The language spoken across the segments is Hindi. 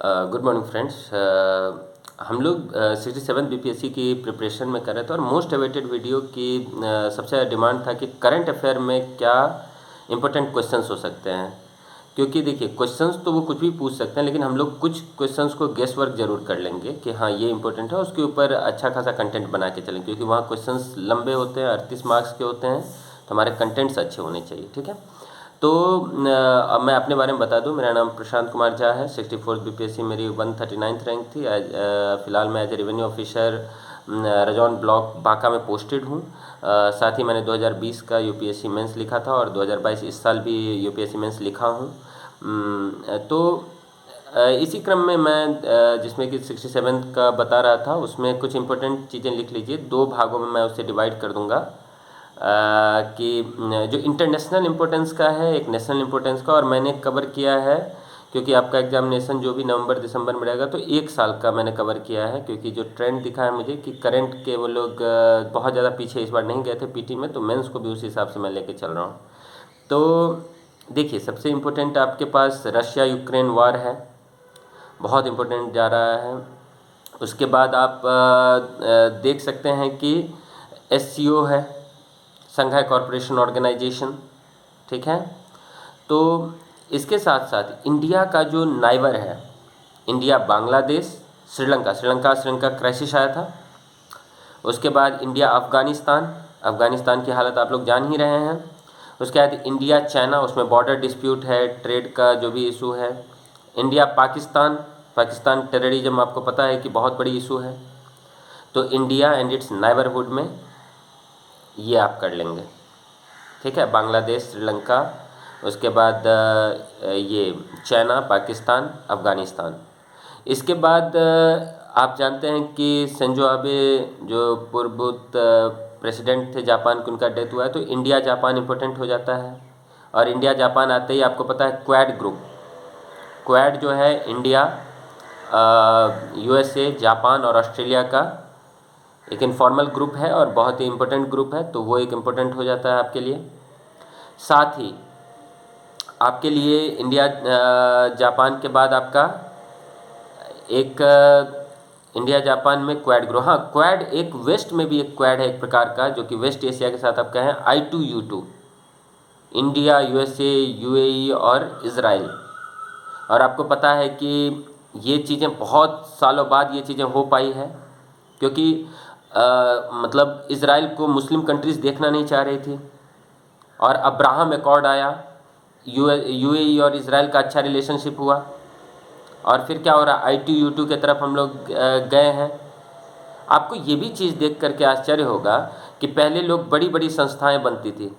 Good morning friends. हम लोग 67 बीपीएससी की प्रिपरेशन में कर रहे थे और मोस्ट अवेटेड वीडियो की सबसे ज़्यादा डिमांड था कि करंट अफेयर में क्या इंपॉर्टेंट क्वेश्चंस हो सकते हैं। क्योंकि देखिए क्वेश्चंस तो वो कुछ भी पूछ सकते हैं, लेकिन हम लोग कुछ क्वेश्चंस को गेस वर्क जरूर कर लेंगे कि हाँ ये इंपॉर्टेंट है, उसके ऊपर अच्छा खासा कंटेंट बना के चलेंगे। क्योंकि वहाँ क्वेश्चंस लंबे होते हैं, 38 मार्क्स के होते हैं, तो हमारे कंटेंट्स अच्छे होने चाहिए। ठीक है, तो अब मैं अपने बारे में बता दूं। मेरा नाम प्रशांत कुमार झा है। 64 बीपीएससी मेरी 139th रैंक थी। फ़िलहाल मैं as a revenue officer Rajaun block Banka में पोस्टेड हूँ। साथ ही मैंने 2020 का यूपीएससी मेंस लिखा था और 2022 इस साल भी यूपीएससी मेंस लिखा हूँ। तो इसी क्रम में मैं जिसमें कि 67 का बता रहा था, उसमें कुछ इंपॉर्टेंट चीज़ें लिख लीजिए। दो भागों में मैं उसे डिवाइड कर दूंगा कि जो इंटरनेशनल इम्पोर्टेंस का है, एक नेशनल इम्पोर्टेंस का, और मैंने कवर किया है क्योंकि आपका एग्जामिनेशन जो भी नवंबर दिसंबर में रहेगा तो एक साल का मैंने कवर किया है। क्योंकि जो ट्रेंड दिखा है मुझे कि करंट के वो लोग बहुत ज़्यादा पीछे इस बार नहीं गए थे पीटी में, तो मेंस को भी उस हिसाब से मैं लेके चल रहा हूँ। तो देखिए सबसे इम्पोर्टेंट आपके पास रशिया यूक्रेन वार है, बहुत इम्पोर्टेंट जा रहा है। उसके बाद आप देख सकते हैं कि एससीओ है, संघाई कॉरपोरेशन ऑर्गेनाइजेशन। ठीक है, तो इसके साथ साथ इंडिया का जो नाइबर है, इंडिया बांग्लादेश श्रीलंका क्राइसिस आया था। उसके बाद इंडिया अफ़गानिस्तान की हालत आप लोग जान ही रहे हैं। उसके बाद इंडिया चाइना, उसमें बॉर्डर डिस्प्यूट है, ट्रेड का जो भी इशू है। इंडिया पाकिस्तान टेररिज्म आपको पता है कि बहुत बड़ी इशू है। तो इंडिया एंड इट्स नाइबरहुड में ये आप कर लेंगे। ठीक है, बांग्लादेश, श्रीलंका, उसके बाद ये चाइना, पाकिस्तान, अफ़गानिस्तान। इसके बाद आप जानते हैं कि शिंजो आबे जो पूर्वभूत प्रेसिडेंट थे जापान के, उनका डेथ हुआ है। तो इंडिया जापान इम्पोर्टेंट हो जाता है। और इंडिया जापान आते ही आपको पता है क्वाड ग्रुप, क्वाड जो है इंडिया, यूएसए, जापान और ऑस्ट्रेलिया का एक इनफॉर्मल ग्रुप है और बहुत ही इम्पोर्टेंट ग्रुप है, तो वो एक इम्पोर्टेंट हो जाता है आपके लिए। साथ ही आपके लिए इंडिया जापान के बाद आपका एक इंडिया जापान में क्वाड ग्रुप, हाँ क्वाड एक वेस्ट में भी एक क्वाड है एक प्रकार का, जो कि वेस्ट एशिया के साथ आप कहें I2U2, इंडिया, यूएसए, यूएई और इज़राइल। और आपको पता है कि ये चीज़ें बहुत सालों बाद ये चीज़ें हो पाई है, क्योंकि मतलब इज़राइल को मुस्लिम कंट्रीज़ देखना नहीं चाह रही थी और अब्राहम एकॉर्ड आया, यूएई और इज़राइल का अच्छा रिलेशनशिप हुआ। और फिर क्या हो रहा है, I2U2 की तरफ हम लोग गए हैं। आपको ये भी चीज़ देख करके आश्चर्य होगा कि पहले लोग बड़ी बड़ी संस्थाएं बनती थी।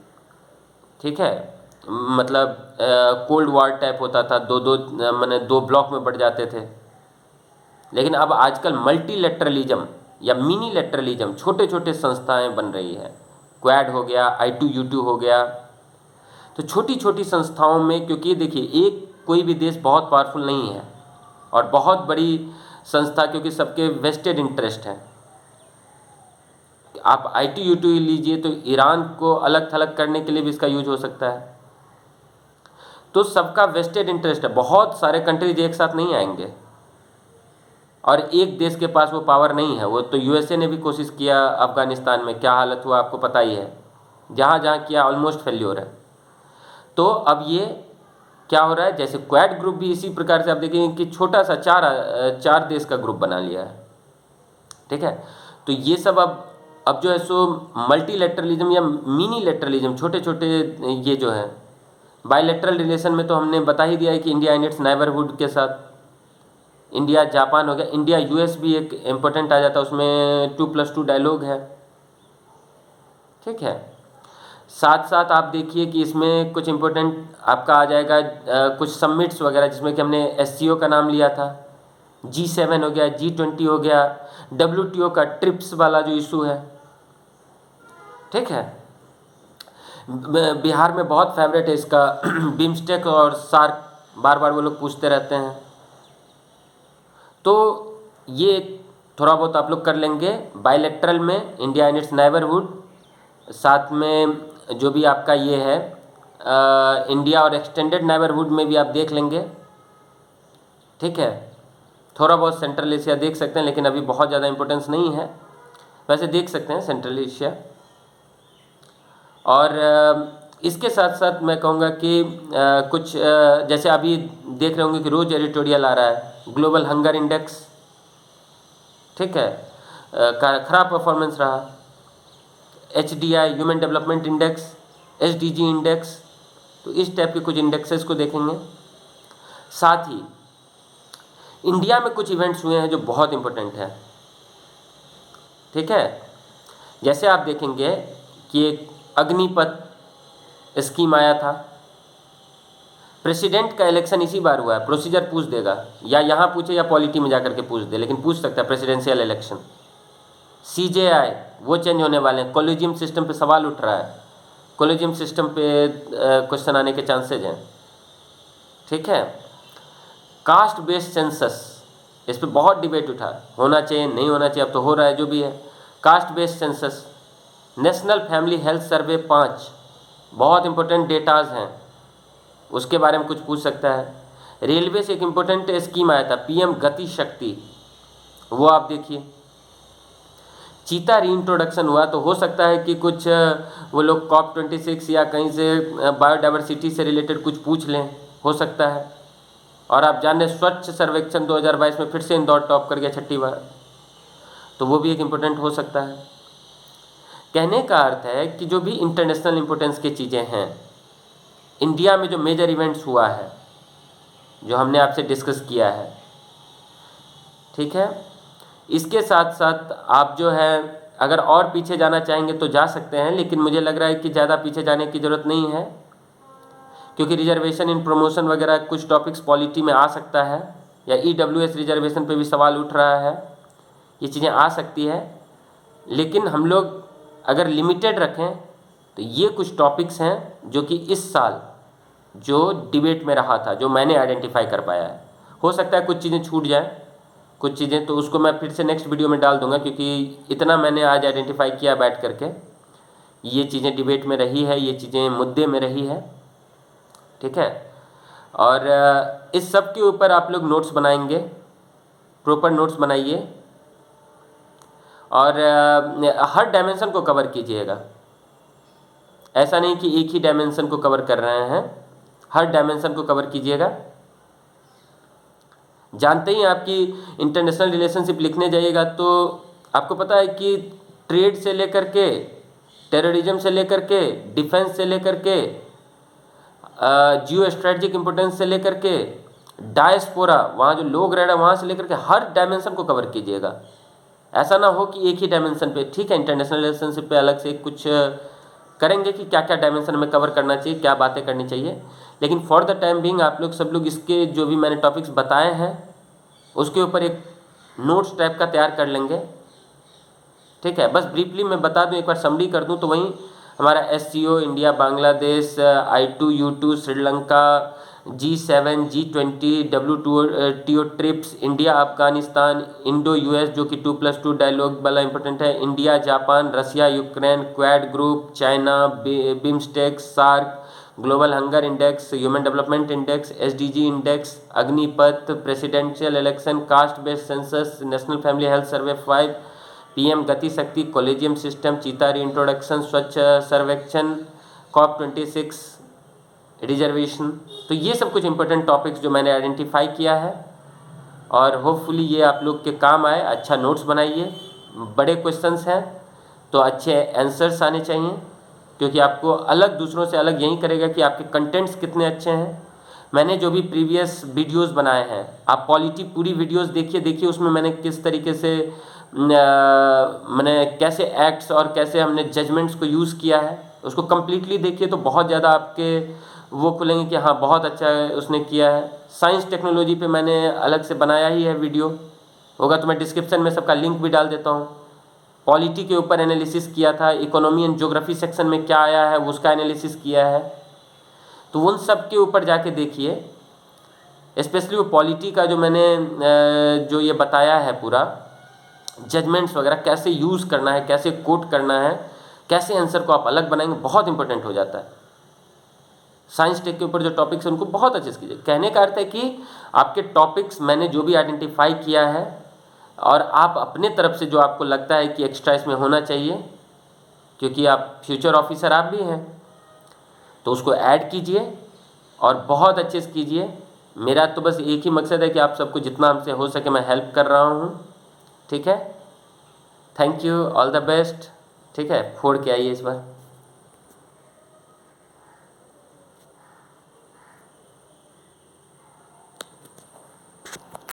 ठीक है, मतलब कोल्ड वॉर टाइप होता था, माने दो ब्लॉक में बढ़ जाते थे। लेकिन अब आजकल मल्टीलेटरलिज्म या मिनी लेटरलिज्म, छोटे छोटे संस्थाएं बन रही है। क्वाड हो गया, I2U2 हो गया। तो छोटी छोटी संस्थाओं में, क्योंकि देखिए एक कोई भी देश बहुत पावरफुल नहीं है और बहुत बड़ी संस्था, क्योंकि सबके वेस्टेड इंटरेस्ट है। आप I2U2 लीजिए तो ईरान को अलग थलग करने के लिए भी इसका यूज हो सकता है। तो सबका वेस्टेड इंटरेस्ट है, बहुत सारे कंट्रीज एक साथ नहीं आएंगे और एक देश के पास वो पावर नहीं है। वो तो यूएसए ने भी कोशिश किया, अफ़गानिस्तान में क्या हालत हुआ आपको पता ही है, जहाँ जहाँ किया ऑलमोस्ट फेल्योर है। तो अब ये क्या हो रहा है, जैसे क्वाड ग्रुप भी इसी प्रकार से आप देखेंगे कि छोटा सा चार देश का ग्रुप बना लिया है। ठीक है, तो ये सब अब जो है सो मल्टीलेटरलिज्म या मिनी लेटरलिज्म, छोटे छोटे ये जो है बायलैटरल रिलेशन में तो हमने बता ही दिया है कि इंडिया एंड इट्स नाइबरहुड के साथ इंडिया जापान हो गया। इंडिया यूएस भी एक इम्पोर्टेंट आ जाता है, उसमें 2+2 डायलॉग है। ठीक है, साथ साथ आप देखिए कि इसमें कुछ इम्पोर्टेंट आपका आ जाएगा कुछ समिट्स वगैरह, जिसमें कि हमने एससीओ का नाम लिया था, G7 हो गया, G20 हो गया, WTO का ट्रिप्स वाला जो इशू है। ठीक है, बिहार में बहुत फेवरेट है इसका बिम्स्टेक और सार्क, बार बार वो लोग पूछते रहते हैं। तो ये थोड़ा बहुत आप लोग कर लेंगे। बायलैटरल में इंडिया एंड इट्स नाइबरहुड, साथ में जो भी आपका ये है इंडिया और एक्सटेंडेड नाइबरहुड में भी आप देख लेंगे। ठीक है, थोड़ा बहुत सेंट्रल एशिया देख सकते हैं, लेकिन अभी बहुत ज़्यादा इंपॉर्टेंस नहीं है, वैसे देख सकते हैं सेंट्रल एशिया। और इसके साथ साथ मैं कहूँगा कि कुछ जैसे अभी देख रहे होंगे कि रोज़ एडिटोरियल आ रहा है, ग्लोबल हंगर इंडेक्स, ठीक है, खराब परफॉर्मेंस रहा। HDI human development index, SDG index, तो इस टाइप के कुछ इंडेक्सेस को देखेंगे। साथ ही इंडिया में कुछ इवेंट्स हुए हैं जो बहुत इम्पोर्टेंट है, ठीक है। जैसे आप देखेंगे कि एक अग्निपथ स्कीम आया था, प्रेसिडेंट का इलेक्शन इसी बार हुआ है, प्रोसीजर पूछ देगा, या यहाँ पूछे या पॉलिटी में जाकर के पूछ दे, लेकिन पूछ सकता है प्रेसिडेंशियल इलेक्शन। CJI वो चेंज होने वाले हैं, कॉलेजियम सिस्टम पे सवाल उठ रहा है, कॉलेजियम सिस्टम पे क्वेश्चन आने के चांसेज हैं, ठीक है। कास्ट बेस्ड सेंसस, इस पे बहुत डिबेट उठा, होना चाहिए नहीं होना चाहिए, अब तो हो रहा है, जो भी है। Cast based census, national family health survey 5 बहुत इंपॉर्टेंट डेटाज हैं, उसके बारे में कुछ पूछ सकता है। रेलवे से एक इम्पोर्टेंट स्कीम आया था PM गति शक्ति, वो आप देखिए। चीता रीइंट्रोडक्शन हुआ, तो हो सकता है कि कुछ वो लोग COP26 या कहीं से बायोडाइवर्सिटी से रिलेटेड कुछ पूछ लें, हो सकता है। और आप जान रहे स्वच्छ सर्वेक्षण 2022 में फिर से इंदौर टॉप कर गया 6ठी बार, तो वो भी एक इम्पोर्टेंट हो सकता है। कहने का अर्थ है कि जो भी इंटरनेशनल इम्पोर्टेंस की चीज़ें हैं, इंडिया में जो मेजर इवेंट्स हुआ है, जो हमने आपसे डिस्कस किया है, ठीक है। इसके साथ साथ आप जो है अगर और पीछे जाना चाहेंगे तो जा सकते हैं, लेकिन मुझे लग रहा है कि ज़्यादा पीछे जाने की ज़रूरत नहीं है, क्योंकि रिजर्वेशन इन प्रमोशन वगैरह कुछ टॉपिक्स पॉलिटी में आ सकता है, या EWS रिजर्वेशन पे भी सवाल उठ रहा है, ये चीज़ें आ सकती है। लेकिन हम लोग अगर लिमिटेड रखें तो ये कुछ टॉपिक्स हैं जो कि इस साल जो डिबेट में रहा था, जो मैंने आइडेंटिफाई कर पाया है। हो सकता है कुछ चीज़ें छूट जाएँ, कुछ चीज़ें तो उसको मैं फिर से नेक्स्ट वीडियो में डाल दूंगा, क्योंकि इतना मैंने आज आइडेंटिफाई किया बैठ करके, ये चीज़ें डिबेट में रही है, ये चीज़ें मुद्दे में रही है, ठीक है। और इस सब के ऊपर आप लोग नोट्स बनाएंगे, प्रॉपर नोट्स बनाइए, और हर डायमेंशन को कवर कीजिएगा। ऐसा नहीं कि एक ही डायमेंशन को कवर कर रहे हैं, हर डायमेंशन को कवर कीजिएगा। जानते ही आपकी इंटरनेशनल रिलेशनशिप लिखने जाइएगा तो आपको पता है कि ट्रेड से लेकर के, टेररिज्म से लेकर के, डिफेंस से लेकर के, जियो स्ट्रेटजिक इम्पोर्टेंस से लेकर के, डायस्पोरा, वहाँ जो लोग रह रहे हैं वहाँ से लेकर के हर डायमेंशन को कवर कीजिएगा। ऐसा ना हो कि एक ही डायमेंशन पे, ठीक है, इंटरनेशनल रिलेशनशिप पे अलग से कुछ करेंगे कि क्या क्या डायमेंशन में कवर करना चाहिए, क्या बातें करनी चाहिए, लेकिन फॉर द टाइम बिंग आप लोग सब लोग इसके जो भी मैंने टॉपिक्स बताए हैं उसके ऊपर एक नोट्स टाइप का तैयार कर लेंगे, ठीक है। बस ब्रीफली मैं बता दूं, एक बार समरी कर दूं, तो वहीं हमारा SCO, India, Bangladesh, I2, U2, Sri Lanka, G7, G20, WTO TRIPS, India Afghanistan, Indo US जो कि 2+2 डायलॉग वाला इंपॉर्टेंट है, India Japan, Russia Ukraine, Quad group, China, BIMSTEC, SAARC, global hunger index, human development index, SDG index, Agnipath, presidential election, caste based census, national family health survey 5, PM गति शक्ति, कॉलेजियम सिस्टम, चीता रीइंट्रोडक्शन, स्वच्छ सर्वेक्षण, COP26, रिजर्वेशन। तो ये सब कुछ इंपॉर्टेंट टॉपिक्स जो मैंने आइडेंटिफाई किया है, और होपफुली ये आप लोग के काम आए। अच्छा नोट्स बनाइए, बड़े क्वेश्चंस हैं तो अच्छे आंसर्स आने चाहिए, क्योंकि आपको अलग दूसरों से अलग यही करेगा कि आपके कंटेंट्स कितने अच्छे हैं। मैंने जो भी प्रीवियस वीडियोस बनाए हैं, आप पॉलिटी पूरी वीडियोस देखिए, उसमें मैंने किस तरीके से मैंने कैसे एक्ट्स और कैसे हमने जजमेंट्स को यूज़ किया है, उसको कम्प्लीटली देखिए, तो बहुत ज़्यादा आपके वो खुलेंगे कि हाँ बहुत अच्छा उसने किया है। साइंस टेक्नोलॉजी पे मैंने अलग से बनाया ही है वीडियो, होगा तो मैं डिस्क्रिप्शन में सबका लिंक भी डाल देता हूँ। पॉलिटी के ऊपर एनालिसिस किया था, इकोनॉमी एंड ज्योग्राफी सेक्शन में क्या आया है उसका एनालिसिस किया है, तो उन सब के ऊपर जाके देखिए। स्पेशली वो पॉलिटी का जो मैंने जो ये बताया है पूरा, जजमेंट्स वगैरह कैसे यूज़ करना है, कैसे कोट करना है, कैसे आंसर को आप अलग बनाएंगे, बहुत इंपॉर्टेंट हो जाता है। साइंस टेक के ऊपर जो टॉपिक्स हैं उनको बहुत अच्छे से कीजिए। कहने का अर्थ है कि आपके टॉपिक्स मैंने जो भी आइडेंटिफाई किया है और आप अपने तरफ से जो आपको लगता है कि एक्स्ट्रा इसमें होना चाहिए, क्योंकि आप फ्यूचर ऑफिसर आप भी हैं, तो उसको ऐड कीजिए और बहुत अच्छे से कीजिए। मेरा तो बस एक ही मकसद है कि आप सबको जितना हमसे हो सके मैं हेल्प कर रहा हूँ। ठीक है, thank you, all the best. ठीक है, फोड़ के आइए इस बार।